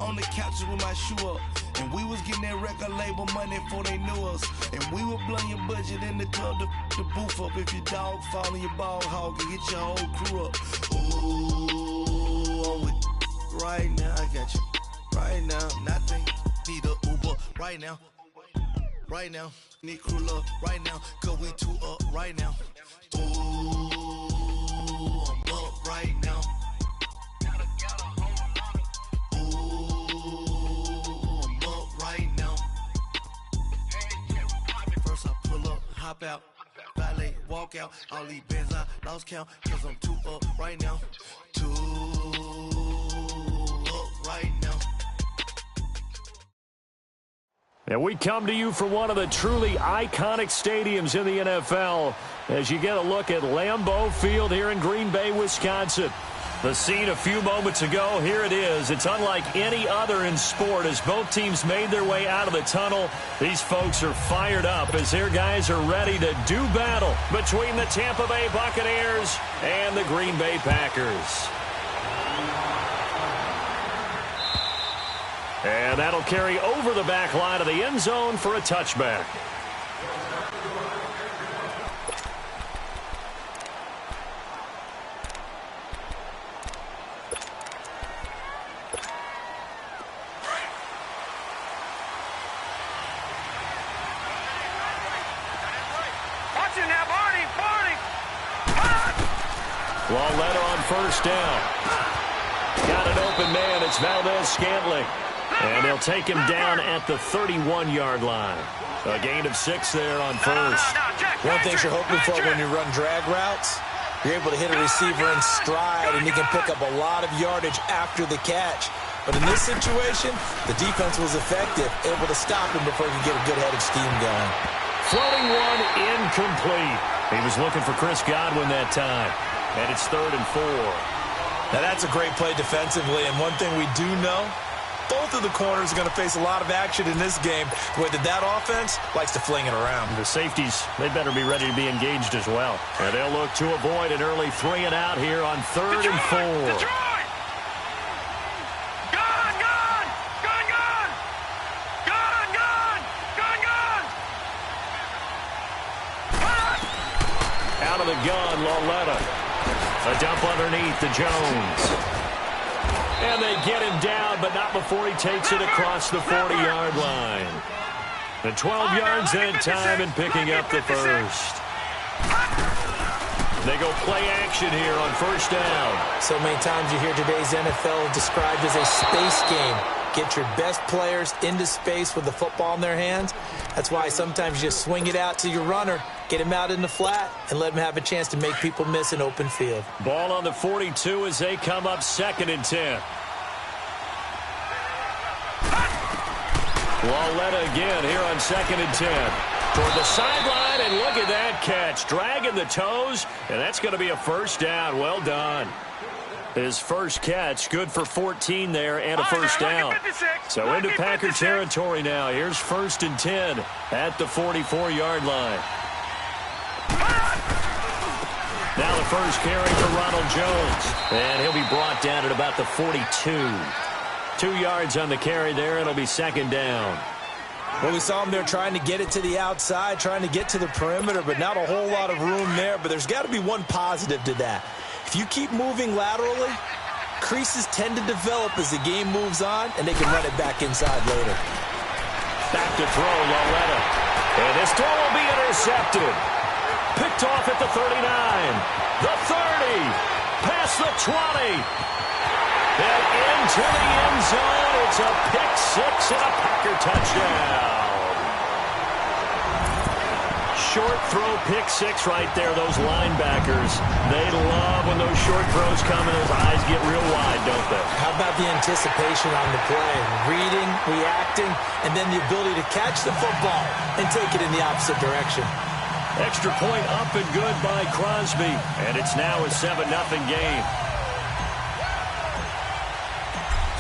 on the couches with my shoe up. And we was getting that record label money before they knew us. And we were blowing your budget in the club to the booth up. If your dog fall in your ball hog and get your whole crew up. Ooh, I'm with right now. I got you. Right now. Nothing. Need a Uber right now. Right now. Need crew love right now. Cause we two up right now. Ooh, I'm up right now. Hop out, valet, walk out. All these bands I lost count, cause I'm too up right now. Too up right now. And we come to you from one of the truly iconic stadiums in the NFL as you get a look at Lambeau Field here in Green Bay, Wisconsin. The scene a few moments ago, here it is. It's unlike any other in sport as both teams made their way out of the tunnel. These folks are fired up as their guys are ready to do battle between the Tampa Bay Buccaneers and the Green Bay Packers. And that'll carry over the back line of the end zone for a touchback. Lawletta on first down. Got an open man. It's Valdez-Scantling. And they'll take him down at the 31-yard line. A gain of 6 there on first. One thing you're hoping for when you run drag routes, you're able to hit a receiver in stride, and he can pick up a lot of yardage after the catch. But in this situation, the defense was effective, able to stop him before he could get a good head of steam going. Floating one incomplete. He was looking for Chris Godwin that time. And it's 3rd and 4. Now that's a great play defensively, and one thing we do know, both of the corners are going to face a lot of action in this game. The way that offense likes to fling it around. The safeties, they better be ready to be engaged as well. And they'll look to avoid an early 3 and out here on 3rd and 4. Detroit! Gone! Out of the gun, Lawletta. A dump underneath to Jones. And they get him down, but not before he takes it across the 40-yard line. The 12 yards that time and picking up the first. They go play action here on first down. So many times you hear today's NFL described as a space game. Get your best players into space with the football in their hands. That's why sometimes you just swing it out to your runner, get him out in the flat, and let him have a chance to make people miss an open field. Ball on the 42 as they come up 2nd and 10. Lawletta again here on 2nd and 10. Toward the sideline, and look at that catch. Dragging the toes, and that's going to be a first down. Well done. His first catch, good for 14 there and a first down. So into Packer territory now. Here's 1st and 10 at the 44-yard line. Now the first carry for Ronald Jones. And he'll be brought down at about the 42. 2 yards on the carry there. It'll be 2nd down. Well, we saw him there trying to get it to the outside, trying to get to the perimeter, but not a whole lot of room there. But there's got to be one positive to that. If you keep moving laterally, creases tend to develop as the game moves on, and they can run it back inside later. Back to throw, Lawletta. And this throw will be intercepted. Picked off at the 39. The 30. Past the 20. And into the end zone. It's a pick 6 and a Packer touchdown. Short throw, pick 6 right there. Those linebackers, they love when those short throws come and those eyes get real wide, don't they? How about the anticipation on the play? Reading, reacting, and then the ability to catch the football and take it in the opposite direction. Extra point up and good by Crosby. And it's now a 7-0 game.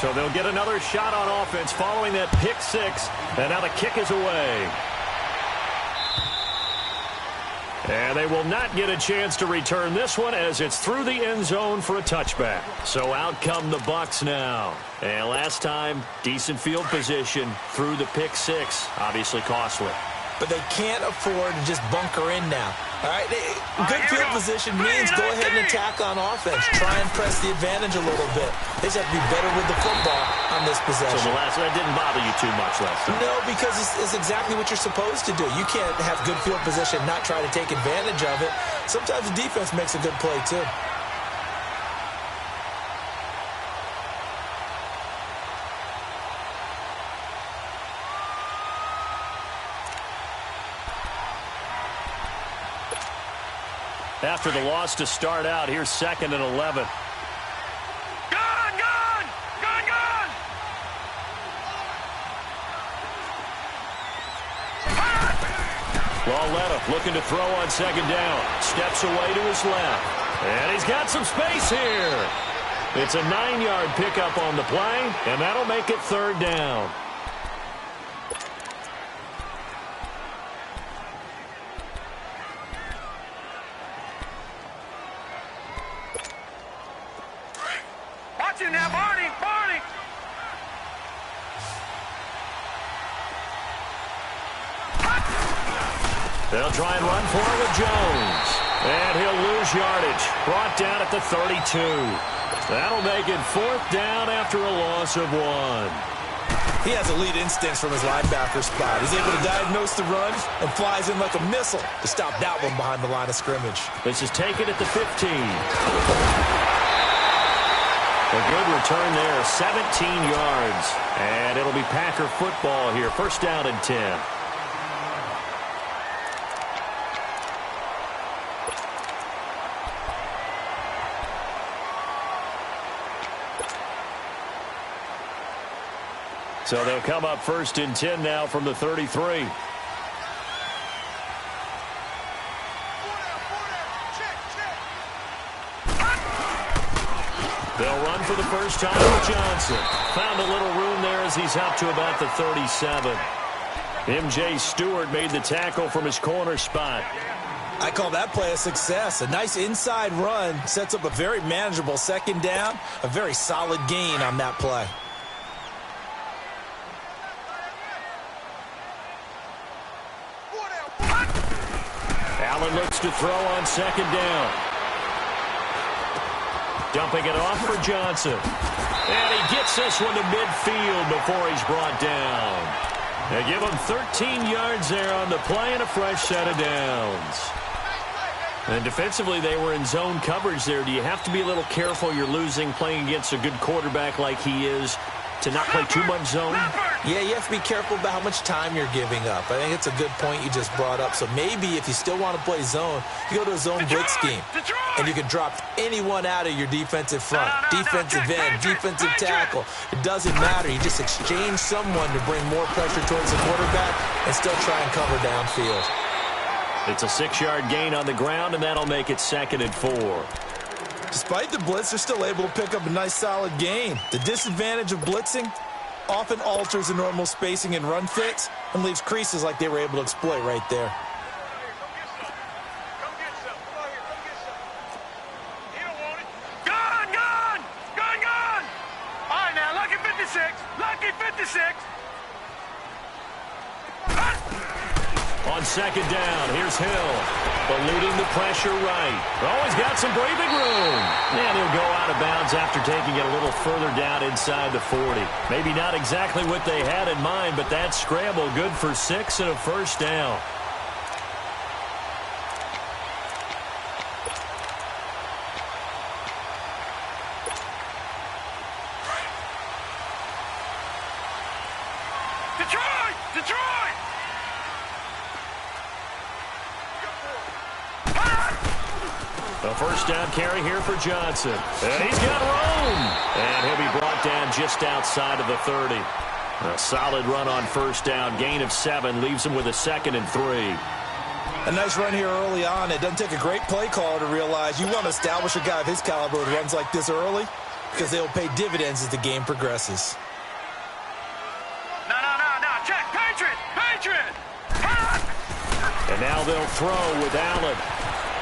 So they'll get another shot on offense following that pick 6. And now the kick is away. And they will not get a chance to return this one as it's through the end zone for a touchback. So out come the Bucs now. And last time, decent field position through the pick six. Obviously costly. But they can't afford to just bunker in now. All right, good field position means go ahead and attack on offense. Try and press the advantage a little bit. They just have to be better with the football on this possession. So that didn't bother you too much last time? No, because it's exactly what you're supposed to do. You can't have good field position and not try to take advantage of it. Sometimes the defense makes a good play, too. After the loss to start out, here's 2nd and 11. Lauletta looking to throw on 2nd down. Steps away to his left. And he's got some space here. It's a 9-yard pickup on the play, and that'll make it 3rd down. They'll try and run for it with Jones. And he'll lose yardage. Brought down at the 32. That'll make it 4th down after a loss of 1. He has elite instincts from his linebacker spot. He's able to diagnose the run and flies in like a missile to stop that one behind the line of scrimmage. This is taken at the 15. A good return there, 17 yards. And it'll be Packer football here. 1st down and 10. So they'll come up 1st and 10 now from the 33. They'll run for the first time with Johnson. Found a little room there as he's up to about the 37. M.J. Stewart made the tackle from his corner spot. I call that play a success. A nice inside run sets up a very manageable 2nd down. A very solid gain on that play. Allen looks to throw on 2nd down. Dumping it off for Johnson. And he gets this one to midfield before he's brought down. They give him 13 yards there on the play and a fresh set of downs. And defensively, they were in zone coverage there. Do you have to be a little careful you're losing playing against a good quarterback like he is to not play too much zone? Yeah, you have to be careful about how much time you're giving up. I think it's a good point you just brought up. So maybe if you still want to play zone, you go to a zone blitz scheme. And you can drop anyone out of your defensive front. Defensive end, defensive tackle. It doesn't matter. You just exchange someone to bring more pressure towards the quarterback and still try and cover downfield. It's a 6-yard gain on the ground, and that'll make it 2nd and 4. Despite the blitz, they're still able to pick up a nice solid gain. The disadvantage of blitzing often alters the normal spacing and run fits and leaves creases like they were able to exploit right there. Gun! All right, now, lucky 56. On 2nd down, here's Hill. Eluding the pressure right. Oh, he's got some breathing room. And he'll go out of bounds after taking it a little further down inside the 40. Maybe not exactly what they had in mind, but that scramble good for 6 and a 1st down. Detroit! A 1st down carry here for Johnson. And he's got room. And he'll be brought down just outside of the 30. A solid run on 1st down. Gain of 7 leaves him with a 2nd and 3. A nice run here early on. It doesn't take a great play caller to realize you want to establish a guy of his caliber who runs like this early because they will pay dividends as the game progresses. No. Check. Patriot. And now they'll throw with Allen.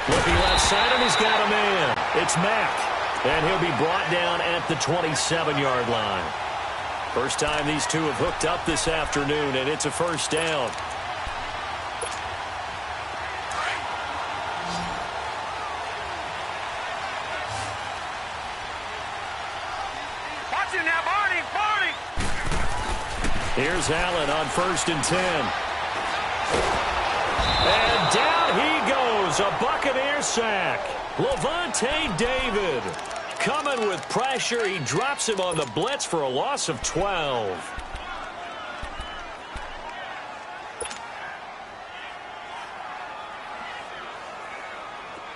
Looking left side, and he's got a man. It's Mack. And he'll be brought down at the 27-yard line. First time these two have hooked up this afternoon, and it's a first down. Watch it now, Barney, Barney. Here's Allen on 1st and 10. And down he goes, a Buccaneer sack. Levante David coming with pressure. He drops him on the blitz for a loss of 12.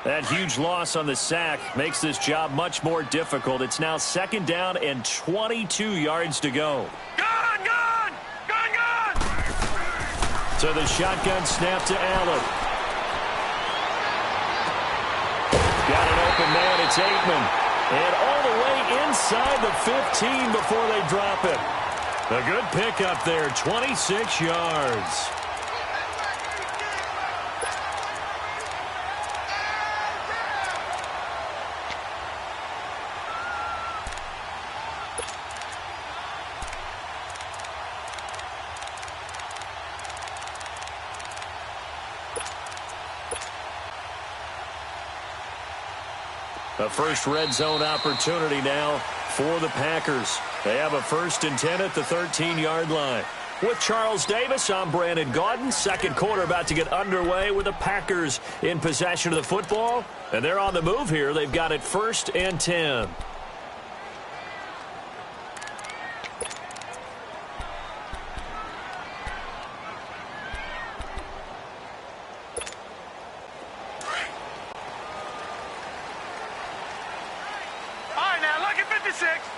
That huge loss on the sack makes this job much more difficult. It's now 2nd down and 22 yards to go. Gun, gun, gun, gun. So the shotgun snap to Allen. Got an open man, it's Aikman. And all the way inside the 15 before they drop it. A good pickup there, 26 yards. A first red zone opportunity now for the Packers. They have a 1st and 10 at the 13-yard line. With Charles Davis, I'm Brandon Gaudin. Second quarter about to get underway with the Packers in possession of the football. And they're on the move here. They've got it 1st and 10.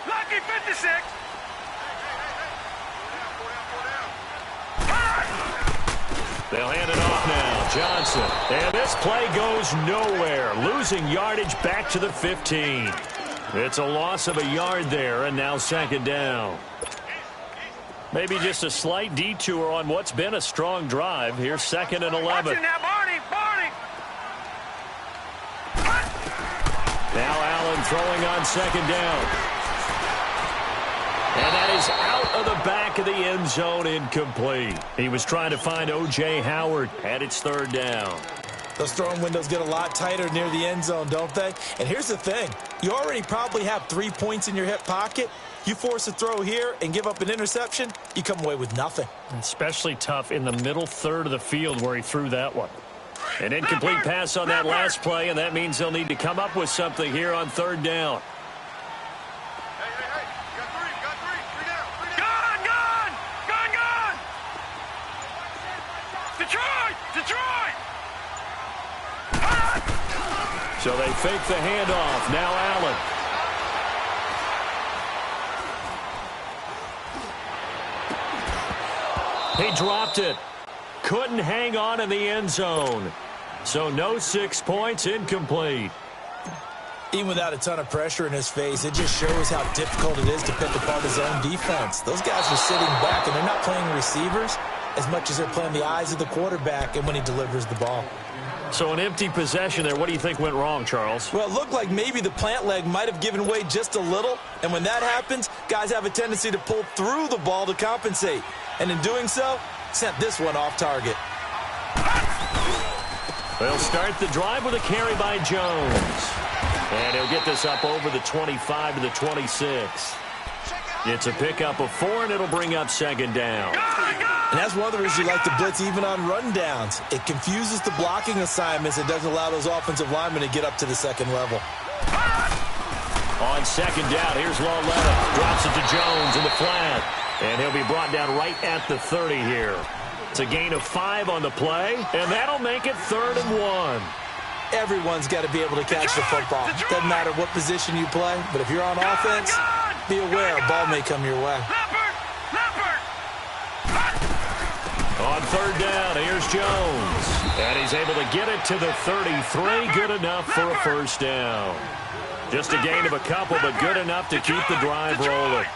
Lucky 56. They'll hand it off now. Johnson. And this play goes nowhere. Losing yardage back to the 15. It's a loss of a yard there, and now 2nd down. Maybe just a slight detour on what's been a strong drive. Here's 2nd and 11. Watch it now, Barney, Barney. Now Allen throwing on 2nd down. And that is out of the back of the end zone, incomplete. He was trying to find O.J. Howard, and it's 3rd down. Those throwing windows get a lot tighter near the end zone, don't they? And here's the thing. You already probably have 3 points in your hip pocket. You force a throw here and give up an interception, you come away with nothing. Especially tough in the middle third of the field where he threw that one. An incomplete pass on that last play, and that means they'll need to come up with something here on 3rd down. Detroit! So they fake the handoff. Now Allen. He dropped it. Couldn't hang on in the end zone. So no 6 points, incomplete. Even without a ton of pressure in his face, it just shows how difficult it is to pick apart his own defense. Those guys are sitting back, and they're not playing receivers as much as they're playing the eyes of the quarterback and when he delivers the ball. So an empty possession there. What do you think went wrong, Charles? Well, it looked like maybe the plant leg might have given way just a little, and when that happens, guys have a tendency to pull through the ball to compensate. And in doing so, sent this one off target. They'll start the drive with a carry by Jones. And he'll get this up over the 25 to the 26. It's a pickup of 4, and it'll bring up 2nd down. And that's one of the reasons you like to blitz even on rundowns. It confuses the blocking assignments. It doesn't allow those offensive linemen to get up to the 2nd level. On 2nd down, here's Lauletta. Drops it to Jones in the flat. And he'll be brought down right at the 30 here. It's a gain of 5 on the play, and that'll make it 3rd and 1. Everyone's got to be able to catch the football. Doesn't matter what position you play, but if you're on offense, be aware a ball may come your way. On 3rd down, here's Jones. And he's able to get it to the 33. Good enough for a 1st down. Just a gain of a couple, but good enough to keep the drive rolling.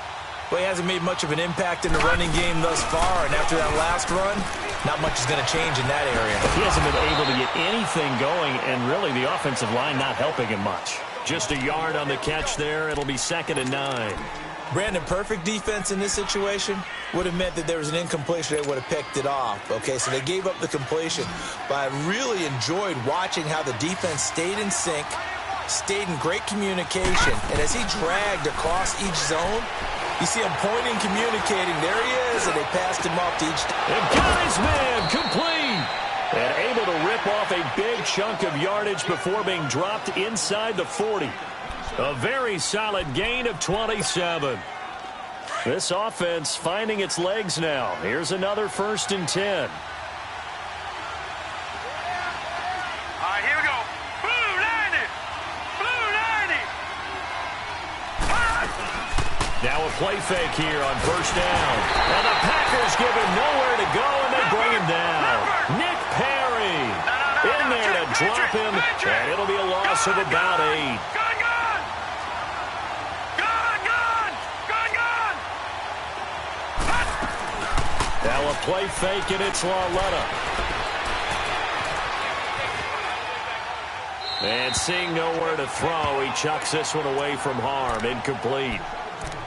Well, he hasn't made much of an impact in the running game thus far, and after that last run, not much is going to change in that area. He hasn't been able to get anything going, and really the offensive line not helping him much. Just a yard on the catch there. It'll be 2nd and 9. Brandon, perfect defense in this situation would have meant that there was an incompletion. They would have picked it off. Okay, so they gave up the completion. But I really enjoyed watching how the defense stayed in sync, stayed in great communication. And as he dragged across each zone, you see him pointing, communicating. There he is, and they passed him off to each. And got his man complete. And able to rip off a big chunk of yardage before being dropped inside the 40. A very solid gain of 27. This offense finding its legs now. Here's another 1st and 10. All right, here we go. Blue 90. Blue 90. Now a play fake here on 1st down. And the Packers give him nowhere to go, and they bring him down. Nick Perry in there to drop him, and it'll be a loss of about 8. Now a play fake, and it's Lauletta. And seeing nowhere to throw, he chucks this one away from harm. Incomplete.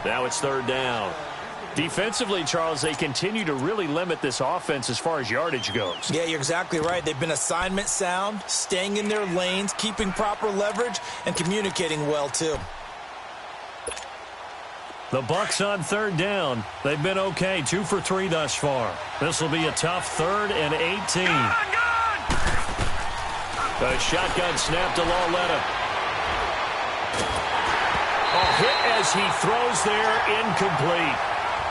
Now it's 3rd down. Defensively, Charles, they continue to really limit this offense as far as yardage goes. Yeah, you're exactly right. They've been assignment sound, staying in their lanes, keeping proper leverage, and communicating well, too. The Bucs on 3rd down. They've been okay, 2 for 3 thus far. This will be a tough 3rd and 18. A shotgun snap to Lauletta. A hit as he throws there, incomplete.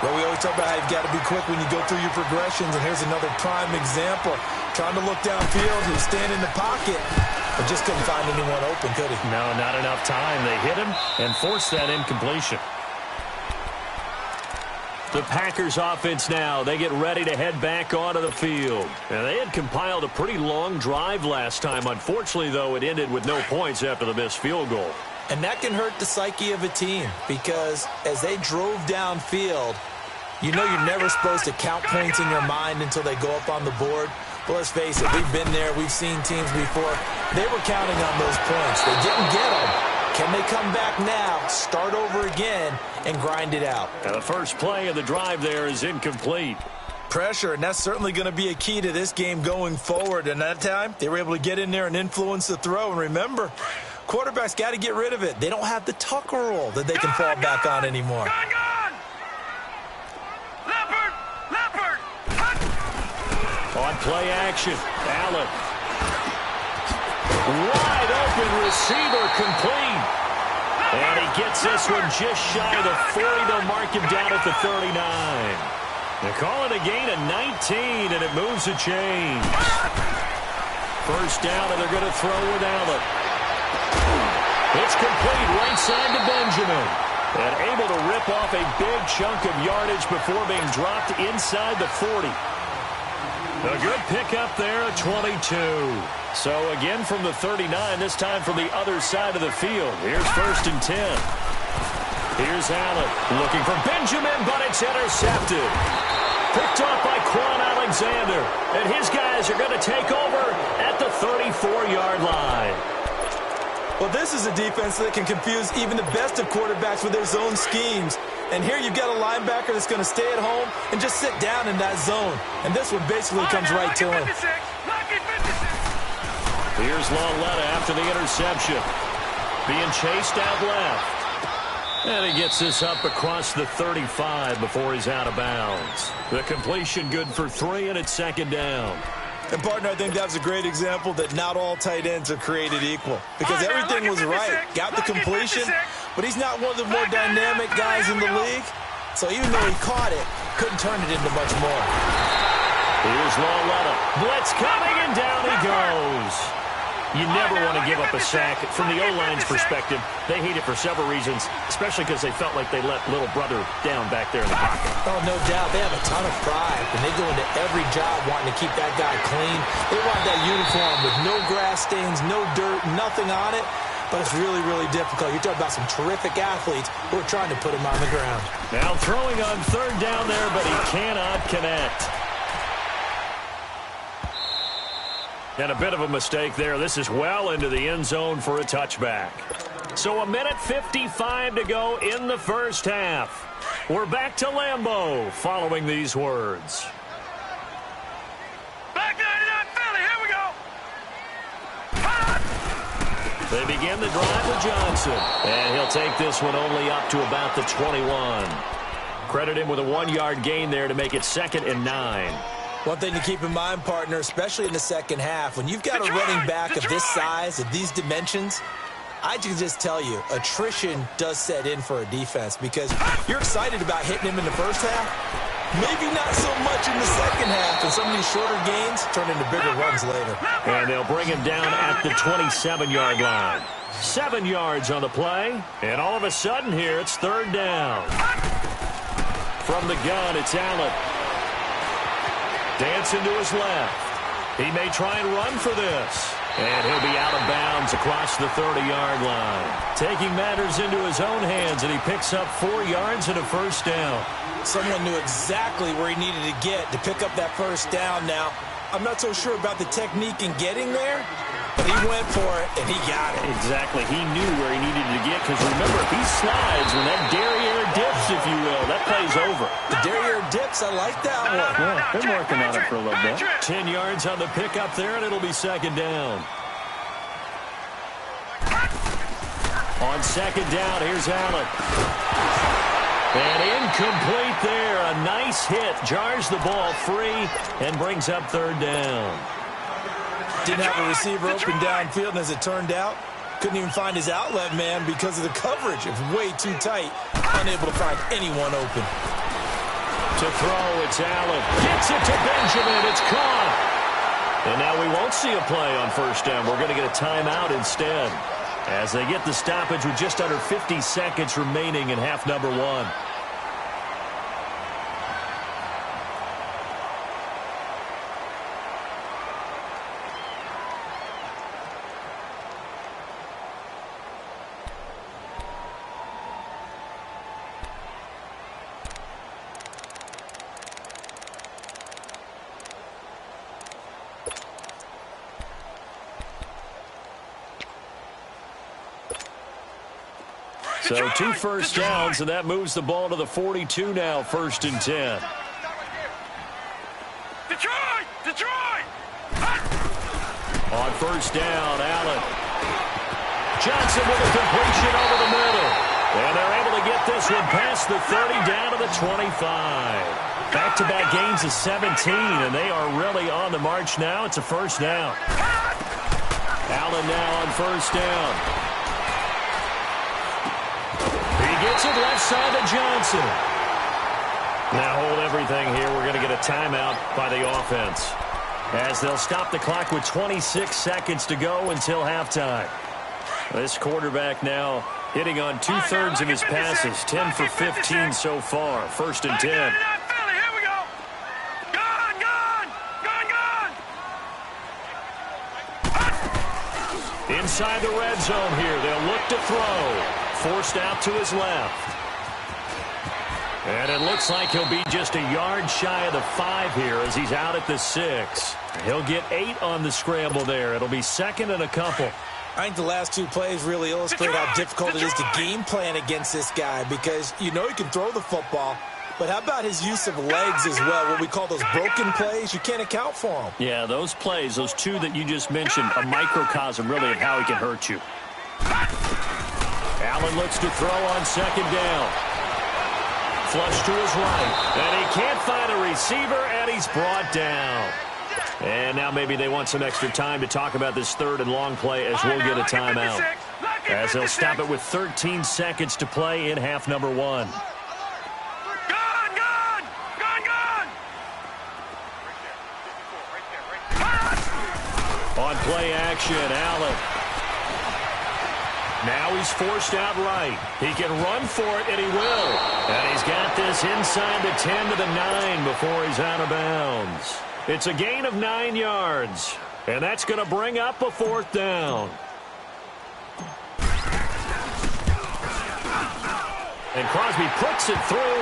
Well, we always talk about how you've got to be quick when you go through your progressions, and here's another prime example. Trying to look downfield, he was standing in the pocket, but just couldn't find anyone open, could he? No, not enough time. They hit him and forced that incompletion. The Packers offense now, they get ready to head back onto the field. And they had compiled a pretty long drive last time. Unfortunately, though, it ended with no points after the missed field goal. And that can hurt the psyche of a team because as they drove downfield, you know you're never supposed to count points in your mind until they go up on the board. But let's face it, we've been there, we've seen teams before. They were counting on those points. They didn't get them. Can they come back now, start over again, and grind it out? And the first play of the drive there is incomplete. Pressure, and that's certainly going to be a key to this game going forward. And that time, they were able to get in there and influence the throw. And remember, quarterbacks got to get rid of it. They don't have the tuck rule that they can fall back on anymore. Leopard! On play action, Allen. Wide open receiver, complete. And he gets this one just shy of the 40. They'll mark him down at the 39. They're calling a gain of 19, and it moves the chains. 1st down, and they're going to throw with Allen. It's complete, right side to Benjamin. And able to rip off a big chunk of yardage before being dropped inside the 40. A good pickup there at 22. So again from the 39, this time from the other side of the field. Here's 1st and 10. Here's Allen looking for Benjamin, but it's intercepted. Picked off by Quan Alexander. And his guys are going to take over at the 34-yard line. Well, this is a defense that can confuse even the best of quarterbacks with their zone schemes. And here you've got a linebacker that's going to stay at home and just sit down in that zone. And this one basically comes right to him. Here's Lauletta after the interception. Being chased out left. And he gets this up across the 35 before he's out of bounds. The completion good for 3, and it's 2nd down. And, partner, I think that was a great example that not all tight ends are created equal. Because everything was right. Got the completion, but he's not one of the more dynamic guys in the league. So even though he caught it, couldn't turn it into much more. Here's Lauletta. Blitz coming, and down he goes. You never want to give up a sack. From the O-line's perspective, they hate it for several reasons, especially because they felt like they let little brother down back there in the pocket. Oh, no doubt. They have a ton of pride, and they go into every job wanting to keep that guy clean. They want that uniform with no grass stains, no dirt, nothing on it. but it's really, really difficult. You're talking about some terrific athletes who are trying to put him on the ground. Now throwing on third down there, but he cannot connect. And a bit of a mistake there. This is well into the end zone for a touchback. So 1:55 to go in the first half. We're back to Lambeau following these words. Back 99 Philly, here we go. They begin the drive with Johnson. And he'll take this one only up to about the 21. Credit him with a 1-yard gain there to make it 2nd and 9. One thing to keep in mind, partner, especially in the second half, when you've got a running back of this size, of these dimensions, I can just tell you, attrition does set in for a defense because you're excited about hitting him in the first half. Maybe not so much in the second half, and some of these shorter gains turn into bigger runs later. And they'll bring him down at the 27-yard line. 7 yards on the play, and all of a sudden here, it's 3rd down. From the gun, it's Allen. Dancing to his left. He may try and run for this. And he'll be out of bounds across the 30-yard line. Taking matters into his own hands, and he picks up 4 yards and a first down. Someone knew exactly where he needed to get to pick up that first down. Now, I'm not so sure about the technique in getting there, but he went for it, and he got it. Exactly. He knew where he needed to get, because remember, if he slides, when that derriere dips, if you will, that play's over. The derriere dips, I like that one. Yeah, been working on it for a little bit. 10 yards on the pickup there, and it'll be 2nd down. On 2nd down, here's Allen. And incomplete there. A nice hit. Jars the ball free and brings up 3rd down. Didn't have a receiver open downfield, and as it turned out, couldn't even find his outlet man because of the coverage. It was way too tight. Unable to find anyone open. To throw, it's Allen. Gets it to Benjamin. It's caught. And now we won't see a play on 1st down. We're going to get a timeout instead, as they get the stoppage with just under 50 seconds remaining in half number 1. So 2 first downs, and that moves the ball to the 42 now, 1st and 10. Detroit! On 1st down, Allen. Johnson with a completion over the middle. And they're able to get this one past the 30 down to the 25. Back-to-back gains of 17, and they are really on the march now. It's a 1st down. Allen now on 1st down. Gets it left side to Johnson. Now hold everything here. We're going to get a timeout by the offense, as they'll stop the clock with 26 seconds to go until halftime. This quarterback now hitting on 2/3 of his passes, 10 for 15 so far. 1st and 10. Here we go. Gone. Inside the red zone here. They'll look to throw. Forced out to his left. And it looks like he'll be just a yard shy of the 5 here as he's out at the 6. He'll get 8 on the scramble there. It'll be 2nd and a couple. I think the last 2 plays really illustrate how difficult it is to game plan against this guy, because you know he can throw the football, but how about his use of legs as well? What we call those broken plays, you can't account for them. Yeah, those plays, those 2 that you just mentioned, a microcosm really of how he can hurt you. Allen looks to throw on 2nd down. Flush to his right. And he can't find a receiver, and he's brought down. And now maybe they want some extra time to talk about this 3rd and long play, as we'll get a timeout, as they'll stop it with 13 seconds to play in half number 1. On play action, Allen. Now he's forced out right. He can run for it, and he will. And he's got this inside the 10 to the 9 before he's out of bounds. It's a gain of 9 yards, and that's going to bring up a 4th down. And Crosby puts it through,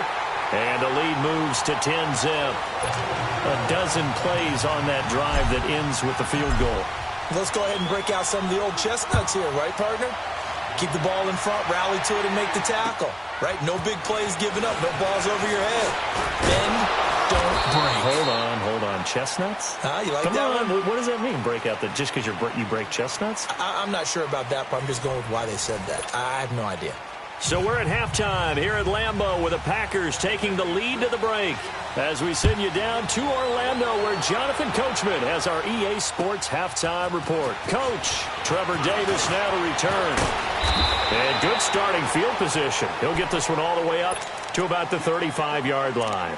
and the lead moves to 10-zip. A dozen plays on that drive that ends with the field goal. Let's go ahead and break out some of the old chestnuts here, right, partner? Keep the ball in front, rally to it, and make the tackle, right? No big plays given up, no balls over your head. Bend, don't break. Hold on. Chestnuts? You like Come that on. one? What does that mean, break out? Just because you break chestnuts? I'm not sure about that, but I'm just going with why they said that. I have no idea. So we're at halftime here at Lambeau with the Packers taking the lead to the break. As we send you down to Orlando where Jonathan Coachman has our EA Sports halftime report. Coach, Trevor Davis now to return. And good starting field position. He'll get this one all the way up to about the 35-yard line.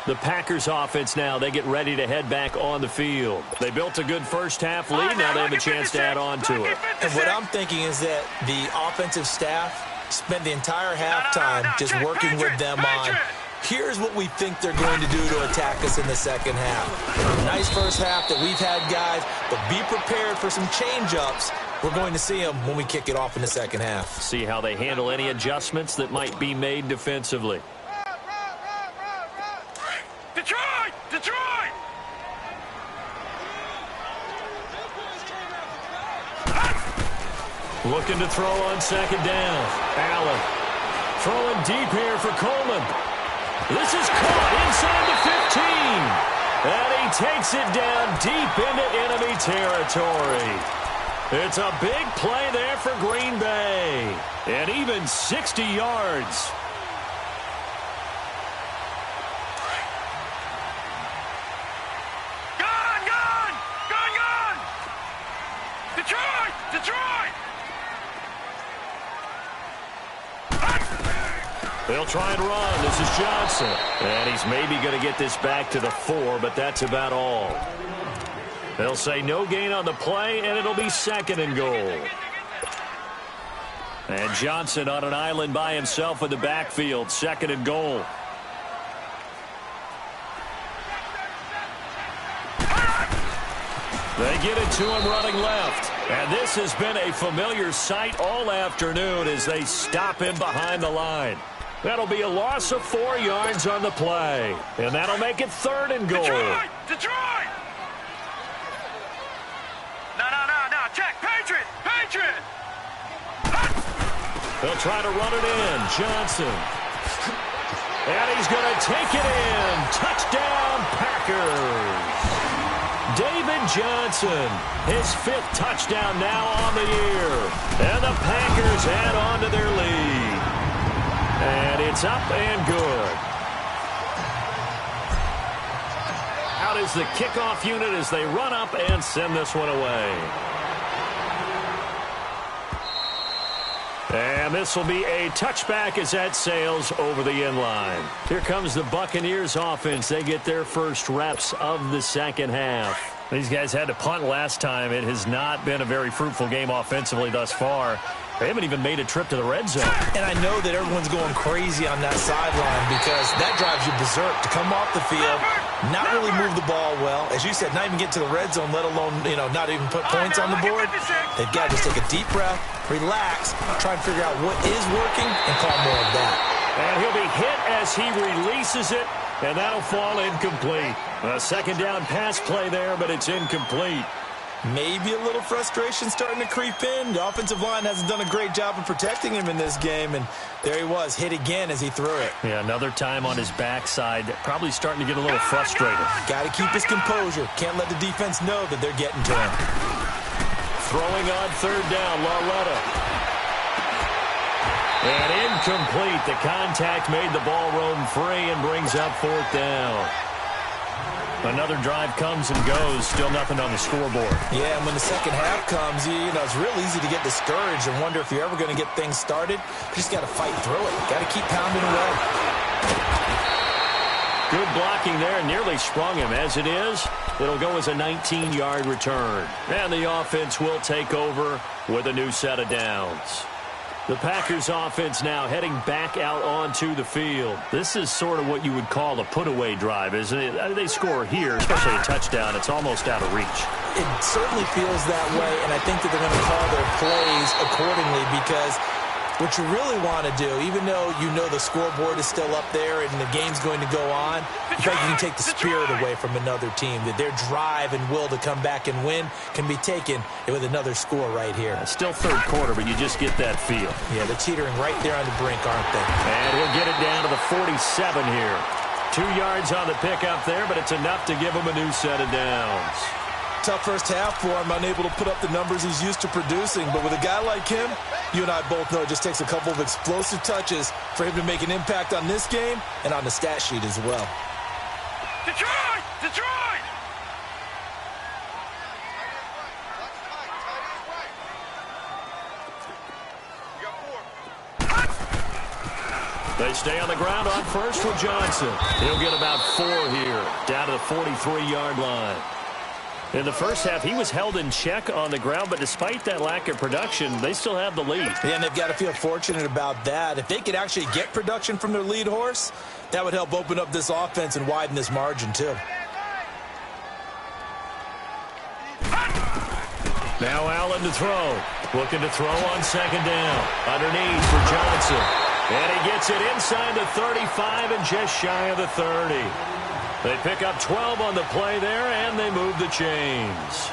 The Packers offense now, they get ready to head back on the field. They built a good first half lead. Now they have a chance to add on to it. And what I'm thinking is that the offensive staff spent the entire halftime just working with them on, here's what we think they're going to do to attack us in the second half. Nice first half that we've had, guys, but be prepared for some change-ups. We're going to see them when we kick it off in the second half. See how they handle any adjustments that might be made defensively. Detroit! Detroit! Looking to throw on second down. Allen throwing deep here for Coleman. This is caught inside the 15. And he takes it down deep into enemy territory. It's a big play there for Green Bay. And even 60 yards. Gone! Detroit! Detroit! They'll try and run. This is Johnson. And he's maybe going to get this back to the 4, but that's about all. They'll say no gain on the play, and it'll be second and goal. And Johnson on an island by himself in the backfield. Second and goal. They get it to him running left. And this has been a familiar sight all afternoon as they stop him behind the line. That'll be a loss of 4 yards on the play. And that'll make it third and goal. Detroit! No. Check. Patriot! They'll try to run it in. Johnson. And he's going to take it in. Touchdown, Packers. David Johnson, his 5th touchdown now on the year. And the Packers add on to their lead. And it's up and good. Out is the kickoff unit as they run up and send this one away. And this will be a touchback as that sails over the end line. Here comes the Buccaneers offense. They get their first reps of the second half. These guys had to punt last time. It has not been a very fruitful game offensively thus far. They haven't even made a trip to the red zone. And I know that everyone's going crazy on that sideline because that drives you berserk to come off the field, not really move the ball well. As you said, not even get to the red zone, let alone, not even put points on the board. They've got to just take a deep breath, relax, try and figure out what is working, and call more of that. And he'll be hit as he releases it, and that'll fall incomplete. A second down pass play there, but it's incomplete. Maybe a little frustration starting to creep in. The offensive line hasn't done a great job of protecting him in this game, and there he was, hit again as he threw it. Yeah, another time on his backside, probably starting to get a little frustrated. Got to keep his composure. Can't let the defense know that they're getting to him. Throwing on third down, Lauletta. And incomplete. The contact made the ball roam free and brings up fourth down. Another drive comes and goes. Still nothing on the scoreboard. Yeah, and when the second half comes, it's real easy to get discouraged and wonder if you're ever going to get things started. You just got to fight through it. Got to keep pounding away. Good blocking there. Nearly sprung him. As it is, it'll go as a 19-yard return. And the offense will take over with a new set of downs. The Packers offense now heading back out onto the field. This is sort of what you would call a put-away drive, isn't it? They score here, especially a touchdown. It's almost out of reach. It certainly feels that way, and I think that they're going to call their plays accordingly because What you really want to do, even though you know the scoreboard is still up there and the game's going to go on, you think you can take the spirit away from another team, that their drive and will to come back and win can be taken with another score right here. Still third quarter, but you just get that feel. Yeah, they're teetering right there on the brink, aren't they? And he'll get it down to the 47 here. 2 yards on the pickup there, but it's enough to give him a new set of downs. Tough first half for him, unable to put up the numbers he's used to producing. But with a guy like him, you and I both know it just takes a couple of explosive touches for him to make an impact on this game and on the stat sheet as well. Detroit! Detroit! They stay on the ground on first with Johnson. He'll get about 4 here, down to the 43-yard line. In the first half, he was held in check on the ground, but despite that lack of production, they still have the lead. Yeah, and they've got to feel fortunate about that. If they could actually get production from their lead horse, that would help open up this offense and widen this margin, too. Now Allen to throw. Looking to throw on second down. Underneath for Johnson. And he gets it inside the 35 and just shy of the 30. They pick up 12 on the play there, and they move the chains.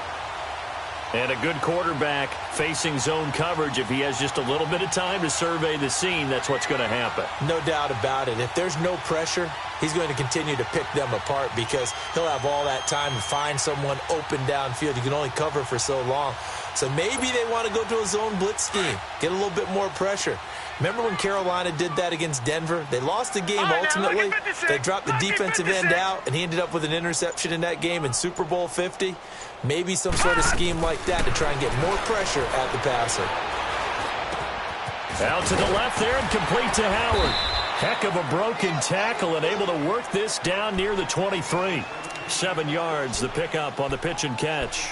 And a good quarterback facing zone coverage. If he has just a little bit of time to survey the scene, that's what's going to happen. No doubt about it. If there's no pressure, he's going to continue to pick them apart because he'll have all that time to find someone open downfield. You can only cover for so long. So maybe they want to go to a zone blitz scheme, get a little bit more pressure. Remember when Carolina did that against Denver? They lost the game ultimately. They dropped the defensive end out, and he ended up with an interception in that game in Super Bowl 50. Maybe some sort of scheme like that to try and get more pressure at the passer. Out to the left there and complete to Howard. Heck of a broken tackle and able to work this down near the 23. 7 yards, the pickup on the pitch and catch.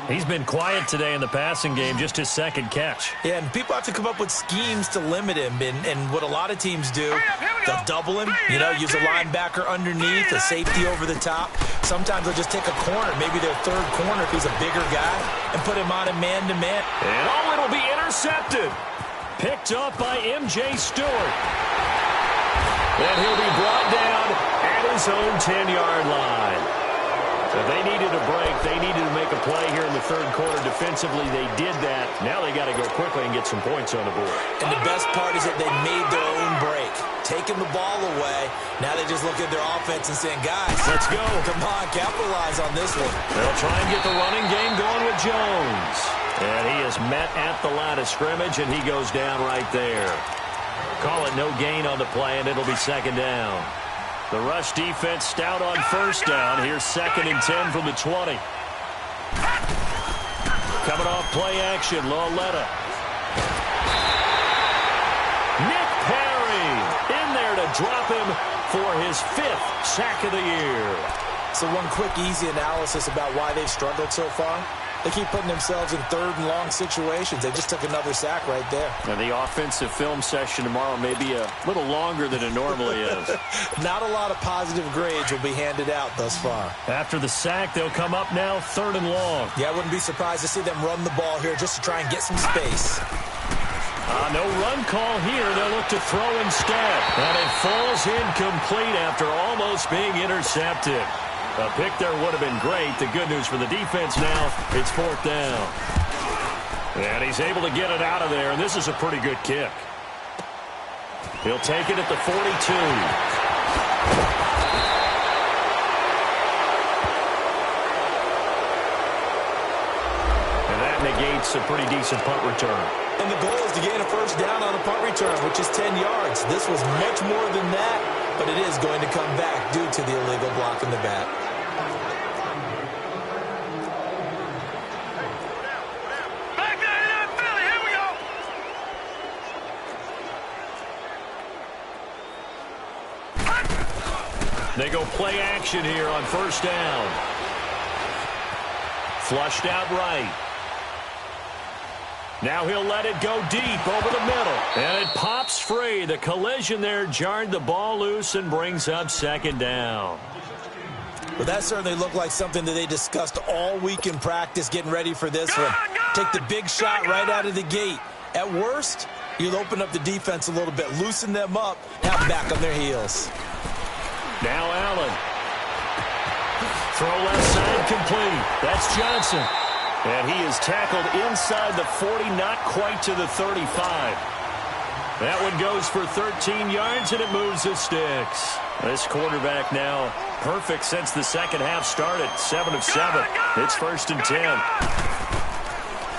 He's been quiet today in the passing game, just his second catch. Yeah, and people have to come up with schemes to limit him. And what a lot of teams do, they'll double him, use a linebacker underneath, a safety over the top. Sometimes they'll just take a corner, maybe their third corner if he's a bigger guy, and put him on a man-to-man. And it'll be intercepted. Picked up by M.J. Stewart. And he'll be brought down at his own 10-yard line. So they needed a break. They needed to make a play here in the third quarter. Defensively, they did that. Now they got to go quickly and get some points on the board. And the best part is that they made their own break. Taking the ball away. Now they just look at their offense and saying, guys, let's go. Come on, capitalize on this one. They'll try and get the running game going with Jones. And he is met at the line of scrimmage, and he goes down right there. Call it no gain on the play, and it'll be second down. The rush defense stout on first down. Here's 2nd and 10 from the 20. Coming off play action, Lauletta. Nick Perry in there to drop him for his 5th sack of the year. So one quick, easy analysis about why they've struggled so far. They keep putting themselves in third and long situations. They just took another sack right there. Now the offensive film session tomorrow may be a little longer than it normally is. Not a lot of positive grades will be handed out thus far. After the sack, they'll come up now 3rd and long. Yeah, I wouldn't be surprised to see them run the ball here just to try and get some space. No run call here. They'll look to throw instead. And it falls incomplete after almost being intercepted. A pick there would have been great. The good news for the defense now, it's 4th down. And he's able to get it out of there, and this is a pretty good kick. He'll take it at the 42. And that negates a pretty decent punt return. And the goal is to gain a first down on a punt return, which is 10 yards. This was much more than that, but it is going to come back due to the illegal block in the back. Back there, Philly, here we go. They go play action here on first down. Flushed out right. Now he'll let it go deep over the middle. And it pops free. The collision there jarred the ball loose and brings up 2nd down. Well, that certainly looked like something that they discussed all week in practice getting ready for this one. Take the big shot right out of the gate. At worst, you'll open up the defense a little bit, loosen them up, have them back on their heels. Now Allen. Throw left side complete. That's Johnson. And he is tackled inside the 40, not quite to the 35. That one goes for 13 yards, and it moves the sticks. This quarterback now perfect since the second half started. 7 of 7. It's 1st and 10.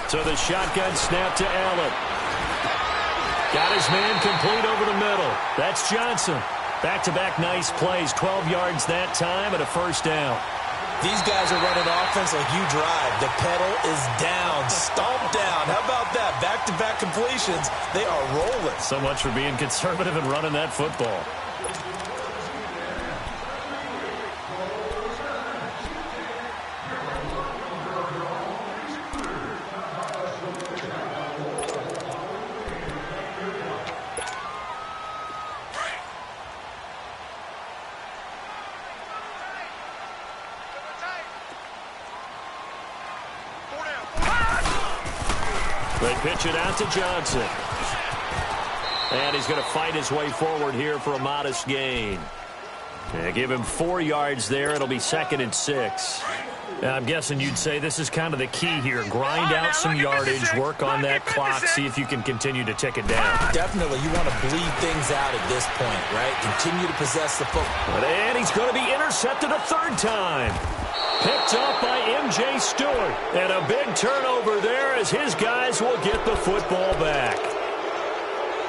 So the shotgun snap to Allen. Got his man complete over the middle. That's Johnson. Back-to-back nice plays. 12 yards that time and a 1st down. These guys are running offense like you drive. The pedal is down, stomped down. How about that? Back-to-back completions. They are rolling. So much for being conservative and running that football. They pitch it out to Johnson. And he's going to fight his way forward here for a modest gain. Give him 4 yards there. It'll be 2nd and 6. I'm guessing you'd say this is kind of the key here. Grind out some yardage, work on that clock, see if you can continue to tick it down. Definitely. You want to bleed things out at this point, right? Continue to possess the football. And he's going to be intercepted a 3rd time. Picked up by M.J. Stewart. And a big turnover there as his guys will get the football back.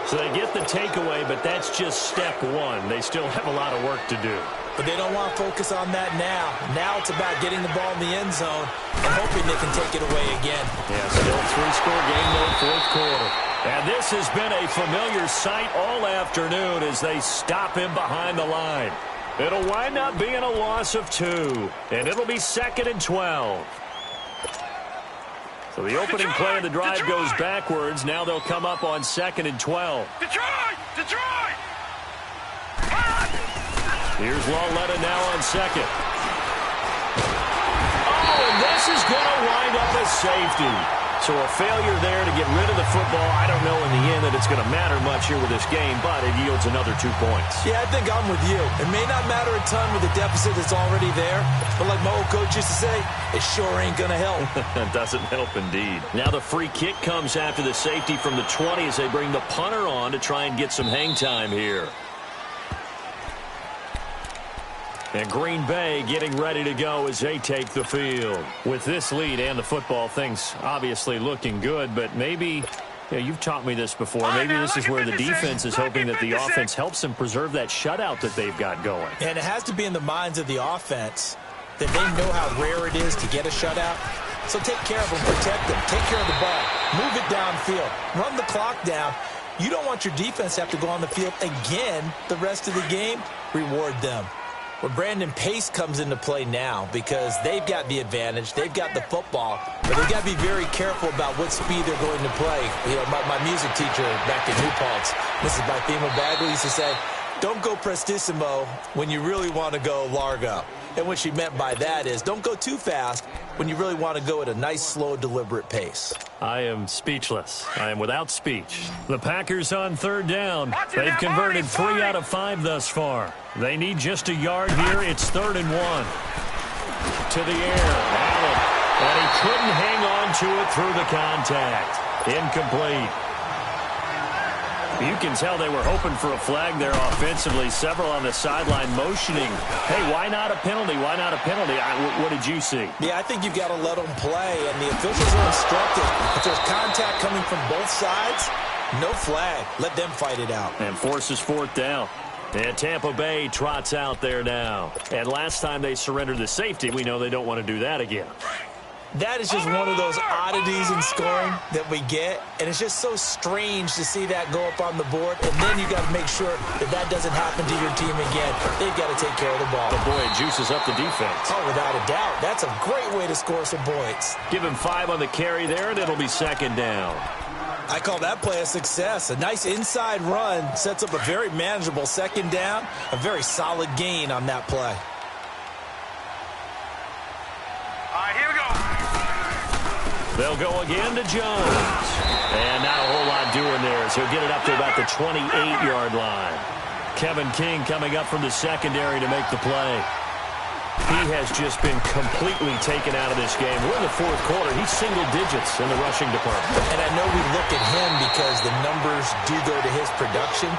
So they get the takeaway, but that's just step 1. They still have a lot of work to do. But they don't want to focus on that now. Now it's about getting the ball in the end zone and hoping they can take it away again. Yeah, still 3-score game mode, 4th quarter. And this has been a familiar sight all afternoon as they stop him behind the line. It'll wind up being a loss of 2, and it'll be 2nd and 12. So the opening play of the drive goes backwards. Now they'll come up on 2nd and 12. Detroit! Here's Lawletta now on 2nd. Oh, and this is going to wind up a safety. So a failure there to get rid of the football. I don't know in the end that it's going to matter much here with this game, but it yields another 2 points. Yeah, I think I'm with you. It may not matter a ton with the deficit that's already there, but like my old coach used to say, it sure ain't going to help. It doesn't help indeed. Now the free kick comes after the safety from the 20 as they bring the punter on to try and get some hang time here. And Green Bay getting ready to go as they take the field. With this lead and the football, things obviously looking good, but maybe, you've taught me this before, maybe this is where the defense is hoping that the offense helps them preserve that shutout that they've got going. And it has to be in the minds of the offense that they know how rare it is to get a shutout. So take care of them, protect them, take care of the ball, move it downfield, run the clock down. You don't want your defense to have to go on the field again the rest of the game. Reward them. Well, Brandon, pace comes into play now because they've got the advantage. They've got the football, but they've got to be very careful about what speed they're going to play. You know, my music teacher back in New Paltz, Mrs. Bythema Bagley, used to say, don't go prestissimo when you really want to go largo. And what she meant by that is don't go too fast when you really want to go at a nice, slow, deliberate pace. I am speechless. I am without speech. The Packers on 3rd down. They've converted 3 out of 5 thus far. They need just a yard here. It's 3rd and 1. To the air. Allen. And he couldn't hang on to it through the contact. Incomplete. You can tell they were hoping for a flag there offensively. Several on the sideline motioning. Hey, why not a penalty? Why not a penalty? What did you see? Yeah, I think you've got to let them play, and the officials are instructed. If there's contact coming from both sides, no flag. Let them fight it out. And forces 4th down. And Tampa Bay trots out there now. And last time they surrendered the safety, we know they don't want to do that again. That is just one of those oddities in scoring that we get, and it's just so strange to see that go up on the board, and then you got to make sure that that doesn't happen to your team again. They've got to take care of the ball. But boy, it juices up the defense. Oh, without a doubt. That's a great way to score some points. Give him 5 on the carry there, and it'll be 2nd down. I call that play a success. A nice inside run sets up a very manageable 2nd down, a very solid gain on that play. All right, here we go. They'll go again to Jones. And not a whole lot doing there, so he'll get it up to about the 28-yard line. Kevin King coming up from the secondary to make the play. He has just been completely taken out of this game. We're in the fourth quarter. He's single digits in the rushing department. And I know we look at him because the numbers do go to his production.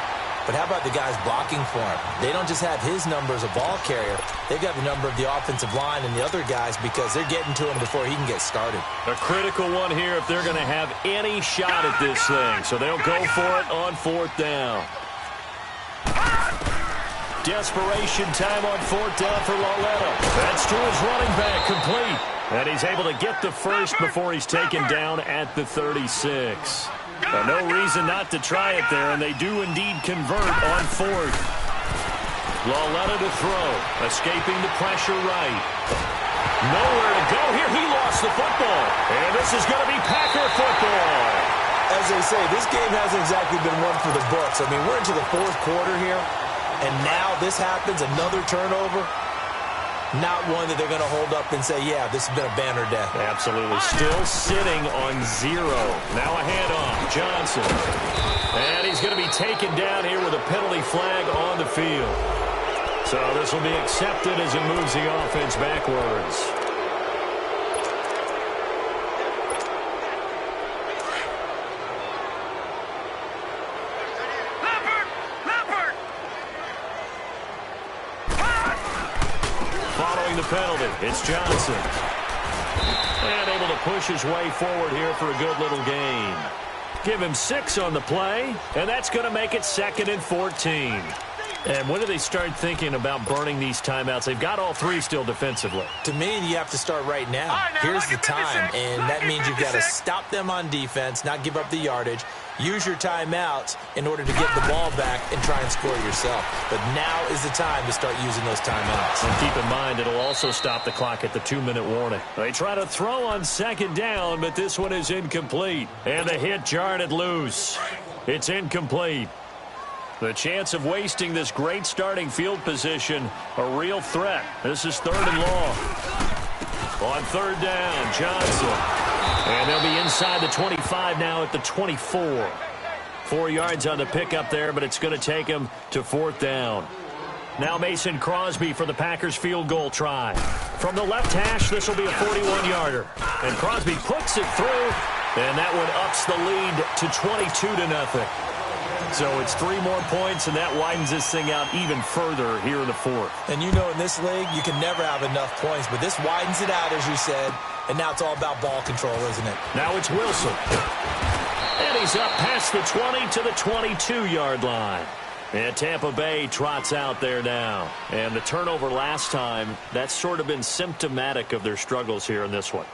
But how about the guys blocking for him? They don't just have his number as a ball carrier. They've got the number of the offensive line and the other guys because they're getting to him before he can get started. A critical one here if they're going to have any shot at this thing. So they'll go for it on fourth down. Desperation time on fourth down for Lauletta. That's to his running back, complete. And he's able to get the first before he's taken down at the 36. No reason not to try it there, and they do indeed convert on fourth. Lauletta to throw, escaping the pressure right. Nowhere to go here. He lost the football. And this is going to be Packer football. As they say, this game hasn't exactly been one for the books. I mean, we're into the fourth quarter here. And now this happens, another turnover. Not one that they're going to hold up and say, yeah, this has been a banner day. Absolutely. Still sitting on 0. Now a handoff. Johnson. And he's going to be taken down here with a penalty flag on the field. So this will be accepted as it moves the offense backwards. The penalty. It's Johnson. And able to push his way forward here for a good little gain. Give him 6 on the play, and that's going to make it 2nd and 14. And when do they start thinking about burning these timeouts? They've got all 3 still defensively. To me, you have to start right now. Here's the time, and that means you've got to stop them on defense, not give up the yardage, use your timeouts in order to get the ball back and try and score yourself. But now is the time to start using those timeouts. And keep in mind, it'll also stop the clock at the 2-minute warning. They try to throw on 2nd down, but this one is incomplete. And the hit jarred it loose. It's incomplete. The chance of wasting this great starting field position, a real threat. This is 3rd and long. On 3rd down, Johnson. And they'll be inside the 25 now at the 24. 4 yards on the pickup there, but it's going to take him to 4th down. Now Mason Crosby for the Packers field goal try. From the left hash, this will be a 41-yarder. And Crosby puts it through, and that one ups the lead to 22-0. So it's 3 more points, and that widens this thing out even further here in the 4th. And you know in this league, you can never have enough points, but this widens it out, as you said, and now it's all about ball control, isn't it? Now it's Wilson. And he's up past the 20 to the 22-yard line. And Tampa Bay trots out there now. And the turnover last time, that's sort of been symptomatic of their struggles here in this one.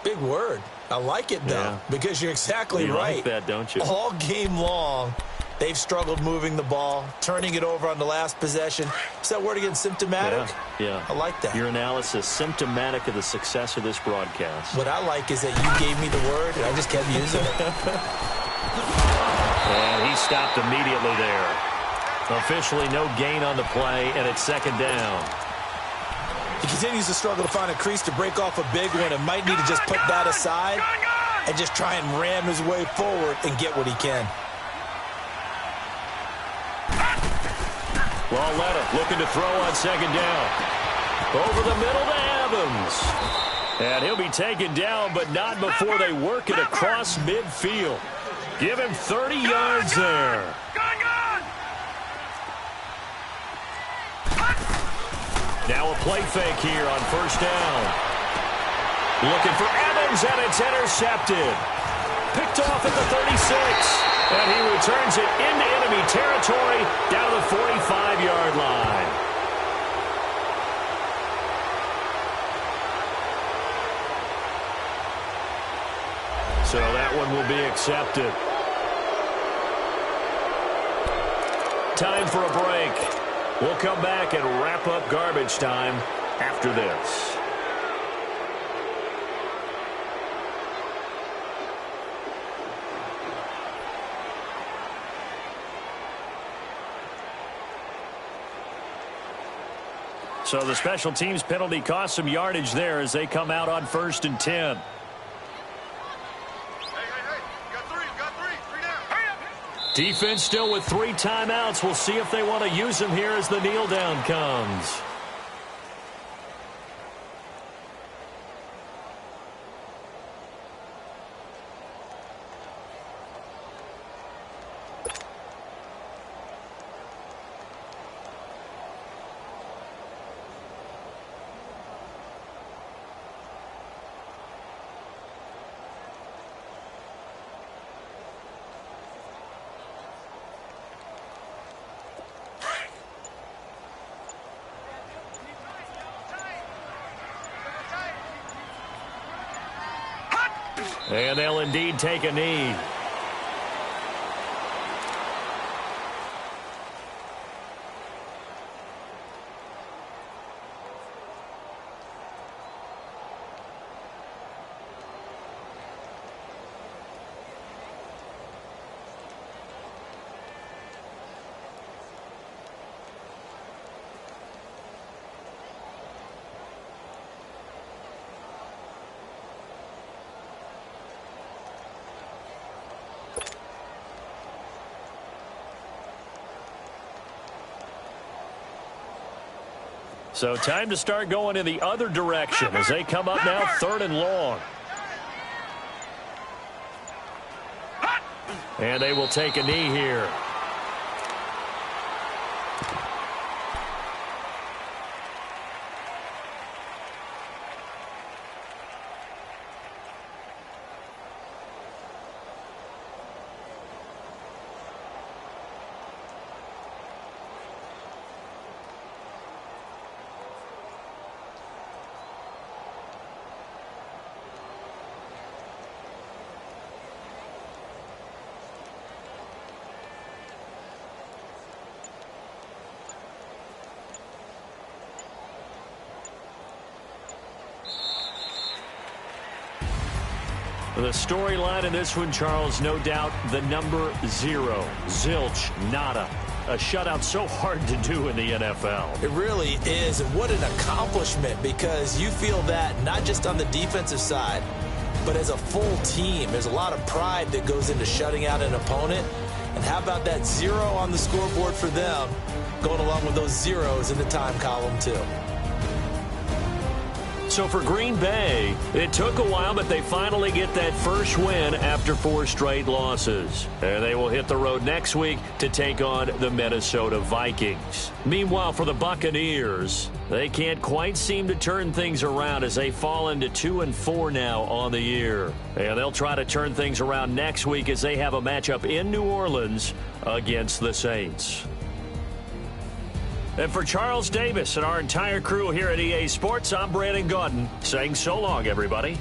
Big word. I like it, though, because you're exactly right. You like that, don't you? All game long, they've struggled moving the ball, turning it over on the last possession. Is that word again, symptomatic? Yeah. I like that. Your analysis, symptomatic of the success of this broadcast. What I like is that you gave me the word, and I just kept using it. And he stopped immediately there. Officially no gain on the play, and it's 2nd down. He continues to struggle to find a crease to break off a big one and might need to just put that aside and just try and ram his way forward and get what he can. Lauletta looking to throw on 2nd down. Over the middle to Evans. And he'll be taken down, but not before they work it across midfield. Give him 30 yards there. Now a play fake here on 1st down. Looking for Evans, and it's intercepted. Picked off at the 36. And he returns it into enemy territory down the 45-yard line. So that one will be accepted. Time for a break. We'll come back and wrap up garbage time after this. So the special teams penalty cost some yardage there as they come out on 1st and 10. Defense still with 3 timeouts. We'll see if they want to use them here as the kneel down comes. And they'll indeed take a knee. So time to start going in the other direction as they come up now 3rd and long. And they will take a knee here. The storyline in this one, Charles, no doubt the number 0. Zilch, nada. A shutout so hard to do in the NFL. It really is, and what an accomplishment, because you feel that not just on the defensive side, but as a full team. There's a lot of pride that goes into shutting out an opponent. And how about that 0 on the scoreboard for them, going along with those zeros in the time column too. So for Green Bay, it took a while, but they finally get that first win after 4 straight losses. And they will hit the road next week to take on the Minnesota Vikings. Meanwhile, for the Buccaneers, they can't quite seem to turn things around as they fall into 2-4 now on the year. And they'll try to turn things around next week as they have a matchup in New Orleans against the Saints. And for Charles Davis and our entire crew here at EA Sports, I'm Brandon Gaudin saying so long, everybody.